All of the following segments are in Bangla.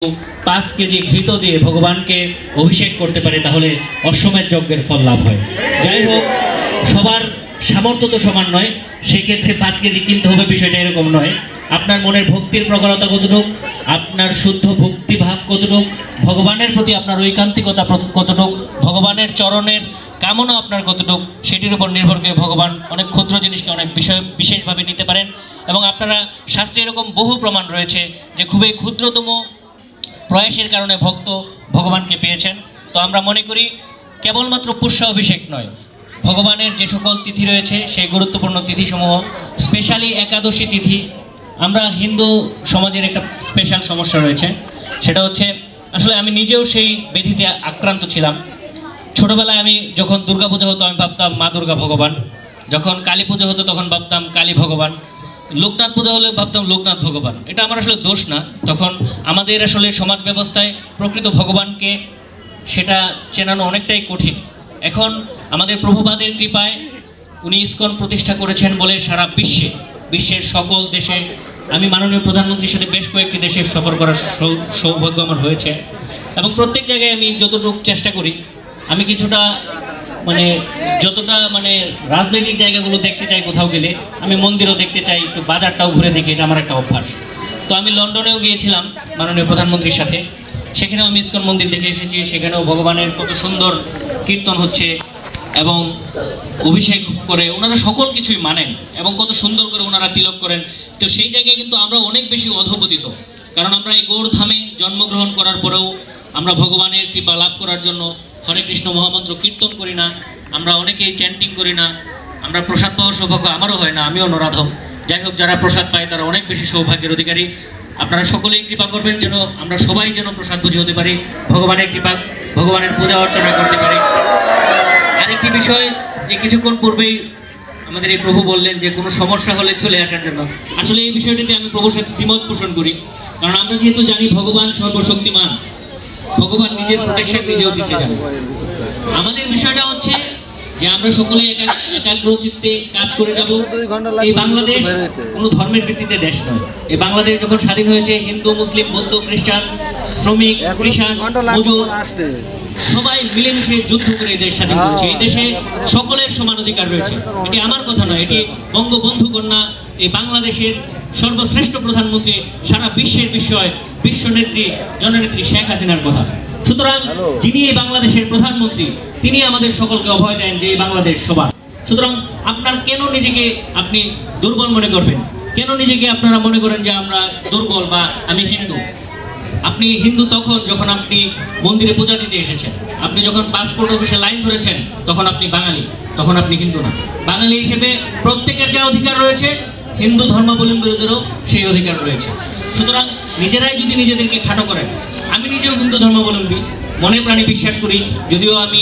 5 কেজি ঘৃত দিয়ে ভগবানকে অভিষেক করতে পারে তাহলে অশ্বমেধ যজ্ঞের ফল লাভ হয়। যাই হোক, সবার সামর্থ্য তো সমান নয়, সেই ক্ষেত্রে 5 কেজি কিনতে হবে বিষয়টা এরকম নয়। আপনার মনের ভক্তির প্রগাঢ়তা কতটুক, আপনার শুদ্ধ ভক্তিভাব কতটুক, ভগবানের প্রতি আপনার ঐকান্তিকতা কতটুক, ভগবানের চরণের কামনা আপনার কতটুক, সেটির উপর নির্ভর করে ভগবান অনেক ক্ষুদ্র জিনিসকে অনেক বিশেষভাবে নিতে পারেন। এবং আপনারা শাস্ত্রে এরকম বহু প্রমাণ রয়েছে যে খুবই ক্ষুদ্রতম প্রয়াসের কারণে ভক্ত ভগবানকে পেয়েছেন। তো আমরা মনে করি কেবলমাত্র পুষ্য অভিষেক নয়, ভগবানের যে সকল তিথি রয়েছে সেই গুরুত্বপূর্ণ তিথিসমূহ, স্পেশালি একাদশী তিথি। আমরা হিন্দু সমাজের একটা স্পেশাল সমস্যা রয়েছে, সেটা হচ্ছে আসলে আমি নিজেও সেই ব্যাধিতে আক্রান্ত ছিলাম। ছোটবেলায় আমি যখন দুর্গা পূজা হতো আমি ভাবতাম মা দুর্গা ভগবান, যখন কালী পুজো হতো তখন ভাবতাম কালী ভগবান, লোকনাথ পূজা হলে ভাবতাম লোকনাথ ভগবান। এটা আমার আসলে দোষ না, তখন আমাদের আসলে সমাজ ব্যবস্থায় প্রকৃত ভগবানকে সেটা চেনানো অনেকটাই কঠিন। এখন আমাদের প্রভুপাদের কৃপায় উনি ইসকন প্রতিষ্ঠা করেছেন বলে সারা বিশ্বের সকল দেশে আমি মাননীয় প্রধানমন্ত্রীর সাথে বেশ কয়েকটি দেশে সফর করার সৌভাগ্য আমার হয়েছে। এবং প্রত্যেক জায়গায় আমি যতটুকু চেষ্টা করি, আমি কিছুটা যতটা রাজনৈতিক জায়গাগুলো দেখতে চাই, কোথাও গেলে আমি মন্দিরও দেখতে চাই, একটু বাজারটাও ঘুরে দেখি, এটা আমার একটা অভ্যাস। তো আমি লন্ডনেও গিয়েছিলাম মাননীয় প্রধানমন্ত্রীর সাথে, সেখানেও আমি ইসকন মন্দির দেখে এসেছি। সেখানেও ভগবানের কত সুন্দর কীর্তন হচ্ছে এবং অভিষেক করে ওনারা সকল কিছুই মানেন এবং কত সুন্দর করে ওনারা তিলক করেন। তো সেই জায়গায় কিন্তু আমরা অনেক বেশি অধঃপতিত, কারণ আমরা এই গৌড় ধামে জন্মগ্রহণ করার পরেও আমরা ভগবানের কৃপা লাভ করার জন্য হরে কৃষ্ণ মহামন্ত্র কীর্তন করি না, আমরা অনেকেই চ্যান্টিং করি না, আমরা প্রসাদ পাওয়ার সৌভাগ্য আমারও হয় না, আমিও নরাধম। যাই হোক, যারা প্রসাদ পায় তারা অনেক বেশি সৌভাগ্যের অধিকারী। আপনারা সকলেই কৃপা করবেন যেন আমরা সবাই যেন প্রসাদ বুঝে হতে পারি, ভগবানের কৃপা, ভগবানের পূজা অর্চনা করতে পারি। আরেকটি বিষয়, যে কিছুক্ষণ পূর্বেই আমাদের এই প্রভু বললেন যে কোনো সমস্যা হলে চলে আসার জন্য, আসলে এই বিষয়টিতে আমি প্রভুর সাথে দ্বিমত পোষণ করি। কারণ আমরা যেহেতু জানি ভগবান সর্বশক্তিমান, ভগবান নিজের প্রোটেকশন নিজেও দিতে চান। আমাদের বিষয়টা হচ্ছে যে আমরা সকলে একাগ্র চিত্তে কাজ করে যাব। এই বাংলাদেশ কোনো ধর্মের ভিত্তিতে দেশ নয়। এই বাংলাদেশ যখন স্বাধীন হয়েছে, হিন্দু, মুসলিম, বৌদ্ধ, খ্রিস্টান, শ্রমিক, কৃষক, মজুর সবাই মিলেমিশে যুদ্ধ করে এই দেশ স্বাধীন করেছে। এই দেশে সকলের সমান অধিকার রয়েছে। এটি আমার কথা নয়, এটি বঙ্গবন্ধু কন্যা এই বাংলাদেশের সর্বশ্রেষ্ঠ প্রধানমন্ত্রী, সারা বিশ্ব নেত্রী জননেত্রী শেখ হাসিনার কথা। সুতরাং যিনি এই বাংলাদেশের প্রধানমন্ত্রী, তিনি আমাদের সকলকে অভয় দেন যে এই বাংলাদেশ সবার। সুতরাং আপনার কেন নিজেকে আপনি দুর্বল মনে করবেন? কেন নিজেকে আপনারা মনে করেন যে আমরা দুর্বল বা আমি হিন্দু? আপনি হিন্দু তখন যখন আপনি মন্দিরে পূজা দিতে এসেছেন, আপনি যখন পাসপোর্ট অফিসে লাইন ধরেছেন, তখন আপনি বাঙালি, তখন আপনি হিন্দু না। বাঙালি হিসেবে প্রত্যেকের যা অধিকার রয়েছে, হিন্দু ধর্মাবলম্বীদেরও সেই অধিকার রয়েছে। সুতরাং নিজেরাই যদি নিজেদেরকে খাটো করেন, আমি নিজেও হিন্দু ধর্মাবলম্বী, মনে প্রাণে বিশ্বাস করি, যদিও আমি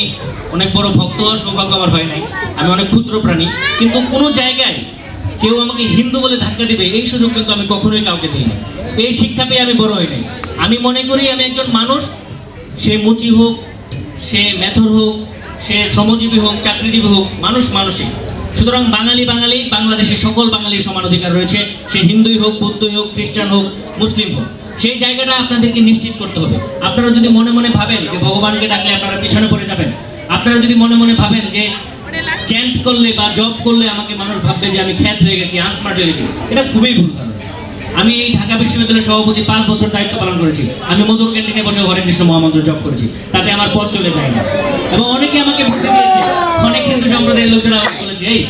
অনেক বড় ভক্ত হওয়ার সৌভাগ্য আমার হয় নাই, আমি অনেক ক্ষুদ্র প্রাণী, কিন্তু কোনো জায়গায় কেউ আমাকে হিন্দু বলে ধাক্কা দেবে এই সুযোগ কিন্তু আমি কখনোই কাউকে দিই না। এই শিক্ষা পেয়ে আমি বড় হই নাই। আমি মনে করি আমি একজন মানুষ, সে মুচি হোক, সে মেথর হোক, সে শ্রমজীবী হোক, চাকরিজীবী হোক, মানুষ মানুষই। সুতরাং বাঙালি বাংলাদেশের সকল বাঙালির সমান অধিকার রয়েছে, সে হিন্দুই হোক, বৌদ্ধই হোক, খ্রিস্টান হোক, মুসলিম হোক। সেই জায়গাটা আপনাদেরকে নিশ্চিত করতে হবে। আপনারা যদি মনে মনে ভাবেন যে ভগবানকে ডাকলে আপনারা পিছনে পড়ে যাবেন, আপনারা যদি মনে মনে ভাবেন যে চ্যান্ট করলে বা জব করলে আমাকে মানুষ ভাববে যে আমি খ্যাত হয়ে গেছি, আনস্মার্ট হয়ে গেছি, এটা খুবই ভুল ধারণা। আমি এই ঢাকা বিশ্ববিদ্যালয়ের সভাপতি 5 বছর দায়িত্ব পালন করেছি। আমি মধুর ক্যান্টিনে বসে হরে কৃষ্ণ মহামন্ত্র জপ করেছি, তাতে আমার পথ চলে যায় না। এবং অনেকে আমাকে বুঝতে দিয়েছে, অনেক হিন্দু সম্প্রদায়ের লোকেরা আমাকে বলেছে, এই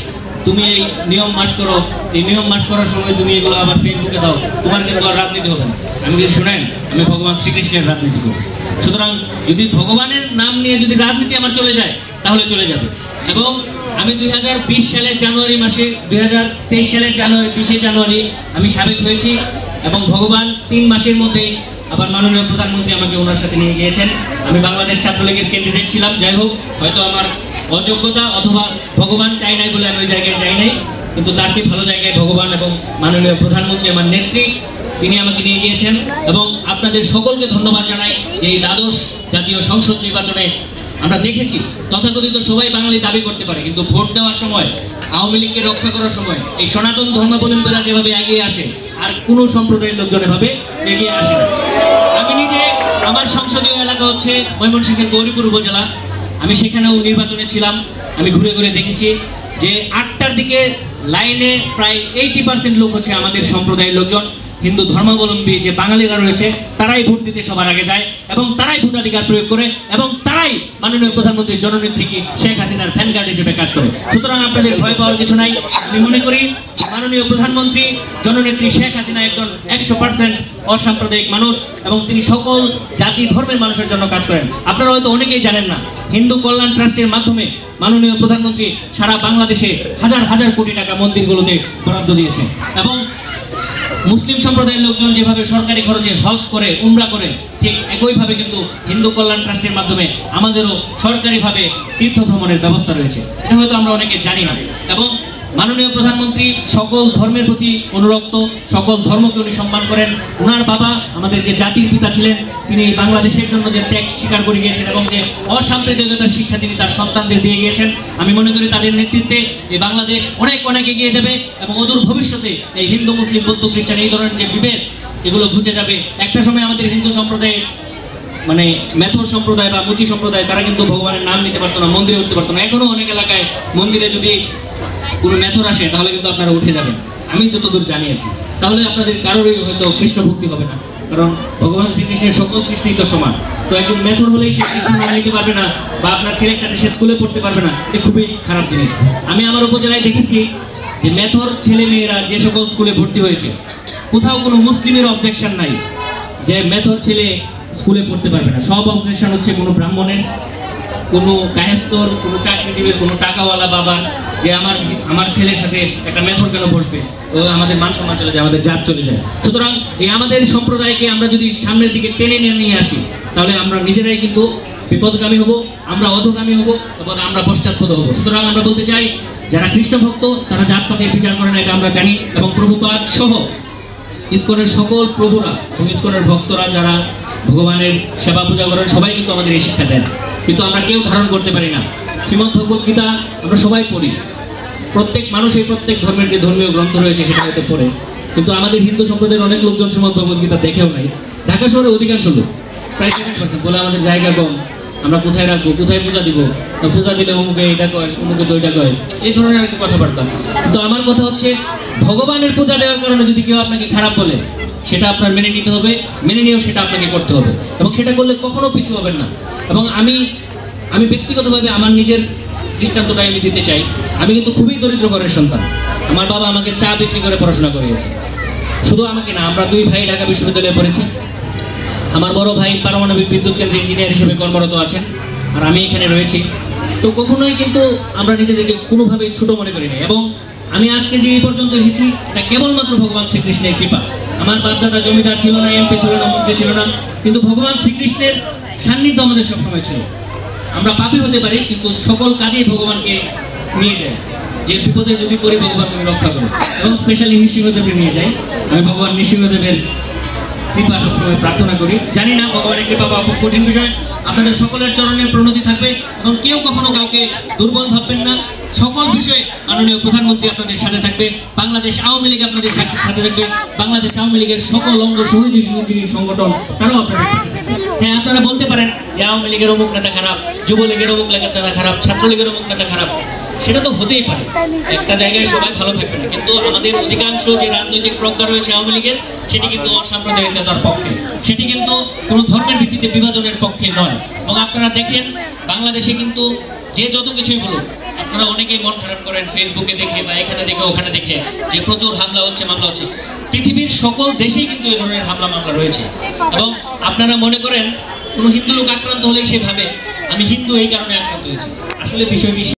তুমি এই নিয়ম মাস করো, এই নিয়ম মাস করার সময় তুমি এগুলো আবার ফেসবুকে দাও, তোমার কিন্তু আর রাজনীতি হবে না। আমি যদি শুনেন, আমি ভগবান শ্রীকৃষ্ণের রাজনীতি করি। সুতরাং যদি ভগবানের নাম নিয়ে যদি রাজনীতি আমার চলে যায়, তাহলে চলে যাবে। এবং আমি 2020 সালের জানুয়ারি মাসে 2023 সালের 20 জানুয়ারি আমি সাবেক হয়েছি এবং ভগবান 3 মাসের মধ্যেই আবার মাননীয় প্রধানমন্ত্রী আমাকে ওনার সাথে নিয়ে গিয়েছেন। আমি বাংলাদেশ ছাত্রলীগের ক্যান্ডিডেট ছিলাম। যাই হোক, হয়তো আমার অযোগ্যতা অথবা ভগবান চাই নাই বলে আমি ওই জায়গায় যাই নাই, কিন্তু তার চেয়ে ভালো জায়গায় ভগবান এবং মাননীয় প্রধানমন্ত্রী আমার নেত্রী, তিনি আমাকে নিয়ে গিয়েছেন। এবং আপনাদের সকলকে ধন্যবাদ জানাই যে এই দ্বাদশ জাতীয় সংসদ নির্বাচনে আমরা দেখেছি তথাকথিত সবাই বাঙালি দাবি করতে পারে, কিন্তু ভোট দেওয়ার সময়, আওয়ামী লীগকে রক্ষা করার সময় এই সনাতন ধর্মাবলম্বীরা যেভাবে এগিয়ে আসে, আর কোনো সম্প্রদায়ের লোকজন এভাবে এগিয়ে আসে না। আমি নিজে, আমার সংসদীয় এলাকা হচ্ছে ময়মনসিংহের গৌরীপুর উপজেলা। আমি সেখানেও নির্বাচনে ছিলাম। আমি ঘুরে ঘুরে দেখেছি যে 8টার দিকে লাইনে প্রায় 80% লোক হচ্ছে আমাদের সম্প্রদায়ের লোকজন, হিন্দু ধর্মাবলম্বী যে বাঙালিরা রয়েছে, তারাই ভোট দিতে সবার আগে যায় এবং তারাই ভোটাধিকার প্রয়োগ করে এবং তারাই মাননীয় প্রধানমন্ত্রী জননেত্রী শেখ হাসিনার ফ্যান গার্ড হিসেবে কাজ করে। সুতরাং আপনাদের ভয় পাওয়ার কিছু নাই। আমি মনে করি মাননীয় প্রধানমন্ত্রী জননেত্রী শেখ হাসিনা একজন 100% অসাম্প্রদায়িক মানুষ এবং তিনি সকল জাতি ধর্মের মানুষের জন্য কাজ করেন। আপনারা হয়তো অনেকেই জানেন না, হিন্দু কল্যাণ ট্রাস্টের মাধ্যমে মাননীয় প্রধানমন্ত্রী সারা বাংলাদেশে হাজার হাজার কোটি টাকা মন্দিরগুলোতে বরাদ্দ দিয়েছে এবং মুসলিম সম্প্রদায়ের লোকজন যেভাবে সরকারি খরচে হজ করে, উমরা করে, ঠিক একইভাবে কিন্তু হিন্দু কল্যাণ ট্রাস্টের মাধ্যমে আমাদেরও সরকারিভাবে তীর্থ ভ্রমণের ব্যবস্থা রয়েছে। এটা হয়তো আমরা অনেকে জানি না। এবং মাননীয় প্রধানমন্ত্রী সকল ধর্মের প্রতি অনুরক্ত, সকল ধর্মকে উনি সম্মান করেন। ওনার বাবা আমাদের যে জাতির পিতা ছিলেন, তিনি বাংলাদেশের জন্য যে ত্যাগ স্বীকার করে গিয়েছেন এবং যে অসাম্প্রদায়িকতার শিক্ষা তিনি তার সন্তানদের দিয়ে গিয়েছেন, আমি মনে করি তাদের নেতৃত্বে এই বাংলাদেশ অনেক অনেক এগিয়ে যাবে এবং অদূর ভবিষ্যতে এই হিন্দু, মুসলিম, বৌদ্ধ, খ্রিস্টান এই ধরনের যে বিভেদ, এগুলো ঘুচে যাবে। একটা সময় আমাদের হিন্দু সম্প্রদায়ের মানে মেথর সম্প্রদায় বা মুচি সম্প্রদায়, তারা কিন্তু ভগবানের নাম নিতে পারতো না, মন্দিরে উঠতে পারতো না। এখনো অনেক এলাকায় মন্দিরে যদি কোনো মেথর আসে তাহলে কিন্তু আপনারা উঠে যাবেন, আমি যতদূর জানি আর কি। তাহলে আপনাদের কারোরই হয়তো কৃষ্ণ ভক্তি হবে না, কারণ ভগবান শ্রীকৃষ্ণের সকল সৃষ্টি তো সমান। তো একজন মেথর হলেই সে কৃষ্ণ নাম নিতে পারবে না বা আপনার ছেলের সাথে সে স্কুলে পড়তে পারবে না, এটা খুবই খারাপ জিনিস। আমি আমার উপজেলায় দেখেছি যে মেথর ছেলে মেয়েরা যে সকল স্কুলে ভর্তি হয়েছে, কোথাও কোনো মুসলিমের অবজেকশন নাই যে মেথর ছেলে স্কুলে পড়তে পারবে না। সব অবজেকশন হচ্ছে কোনো ব্রাহ্মণের, কোনো কায়স্তর, কোনো চাকরিজীবীর, কোনো টাকাওয়ালা বাবা যে আমার ছেলের সাথে একটা মেথর কেন বসবে, ও আমাদের মান সম্মান চলে যায়, আমাদের জাত চলে যায়। সুতরাং এই আমাদের সম্প্রদায়কে আমরা যদি সামনের দিকে টেনে নিয়ে আসি, তাহলে আমরা নিজেরাই কিন্তু বিপদগামী হব, আমরা অধগামী হব এবং আমরা পশ্চাৎপদ হব। সুতরাং আমরা বলতে চাই, যারা কৃষ্ণ ভক্ত তারা জাতপাতের বিচার করে না, এটা আমরা জানি। এবং প্রভুপাদ সহ ইসকনের সকল প্রভুরা এবং ইসকনের ভক্তরা যারা ভগবানের সেবা পূজা করেন, সবাই কিন্তু আমাদের এই শিক্ষা দেন, কিন্তু আমরা কেউ ধারণ করতে পারি না। শ্রীমদ্ ভগবত গীতা আমরা সবাই পড়ি, প্রত্যেক মানুষের প্রত্যেক ধর্মের যে ধর্মীয় গ্রন্থ রয়েছে সেটা হয়তো পড়ে, কিন্তু আমাদের হিন্দু সম্প্রদায়ের অনেক লোকজন শ্রীমদ্ ভগবত গীতা দেখেও নাই। ঢাকা শহরে অধিকাংশ লোক, প্রায় 70% বলে আমাদের জায়গা কম, আমরা কোথায় রাখবো, কোথায় পূজা দিব, পূজা দিলে অমুকে এটা কয়, অমুকে তো ওইটা কয়, এই ধরনের আর কি কথাবার্তা। কিন্তু আমার কথা হচ্ছে, ভগবানের পূজা দেওয়ার কারণে যদি কেউ আপনাকে খারাপ বলে, সেটা আপনার মেনে নিতে হবে, মেনে নিয়েও সেটা আপনাকে করতে হবে এবং সেটা করলে কখনো পিছু হবেন না। এবং আমি ব্যক্তিগতভাবে আমার নিজের দৃষ্টান্তটাই আমি দিতে চাই। আমি কিন্তু খুবই দরিদ্র ঘরের সন্তান। আমার বাবা আমাকে চা বিক্রি করে পড়াশোনা করিয়েছে। শুধু আমাকে না, আমরা দুই ভাই ঢাকা বিশ্ববিদ্যালয়ে পড়েছি। আমার বড় ভাই পারমাণবিক বিদ্যুৎ কেন্দ্রে ইঞ্জিনিয়ার হিসেবে কর্মরত আছেন, আর আমি এখানে রয়েছি। তো কখনোই কিন্তু আমরা নিজেদেরকে কোনোভাবেই ছোট মনে করি না। এবং আমি আজকে যে এই পর্যন্ত এসেছি, এটা কেবলমাত্র ভগবান শ্রীকৃষ্ণের কৃপা। আমার বাপদাদা জমিদার ছিল না, এমপি ছিল না, মন্ত্রী ছিল না, কিন্তু ভগবান শ্রীকৃষ্ণের সান্নিধ্য আমাদের সবসময় ছিল। আমরা পাপী হতে পারি, কিন্তু সকল কাজেই ভগবানকে নিয়ে যাই, যে বিপদে যদি করি ভগবান তুমি রক্ষা করো। এবং স্পেশালি নৃসিংহদেবকে নিয়ে যাই। আমি ভগবান নৃসিংহদেবের কৃপা সবসময় প্রার্থনা করি। জানি না ভগবানের কৃপা পাওয়া খুব কঠিন বিষয়। আপনাদের সকলের চরণের প্রণতি থাকবে এবং কেউ কখনো কাউকে দুর্বল ভাববেন না। সকল বিষয়ে মাননীয় প্রধানমন্ত্রী আপনাদের সাথে থাকবে, বাংলাদেশ আওয়ামী লীগ আপনাদের সাথে থাকবে, বাংলাদেশ আওয়ামী লীগের সকল অঙ্গ সহযোগী সংগঠন তারাও আপনাদের সাথে থাকবে। হ্যাঁ, আপনারা বলতে পারেন যে আওয়ামী লীগের অমুক নেতা খারাপ, যুবলীগের অমুক নেতা খারাপ, ছাত্রলীগের অমুক নেতা খারাপ, সেটা তো হতেই পারে, একটা জায়গায় সবাই ভালো থাকবে না। কিন্তু আমাদের অধিকাংশ যে রাজনৈতিক প্রজ্ঞা রয়েছে আওয়ামী লীগের, সেটি কিন্তু অসাম্প্রদায়িকতার পক্ষে, সেটি কিন্তু কোনো ধর্মের ভিত্তিতে বিভাজনের পক্ষে নয়। এবং আপনারা দেখেন বাংলাদেশে কিন্তু যে যত কিছুই বলুন, আপনারা অনেকেই মন খারাপ করেন ফেসবুকে দেখে বা এখানে দেখে ওখানে দেখে যে প্রচুর হামলা হচ্ছে, মামলা হচ্ছে। পৃথিবীর সকল দেশেই কিন্তু এই ধরনের হামলা মামলা রয়েছে। এবং আপনারা মনে করেন কোনো হিন্দু লোক আক্রান্ত হলেই সে ভাবে আমি হিন্দু এই কারণে আক্রান্ত হয়েছি। আসলে বিষয়টি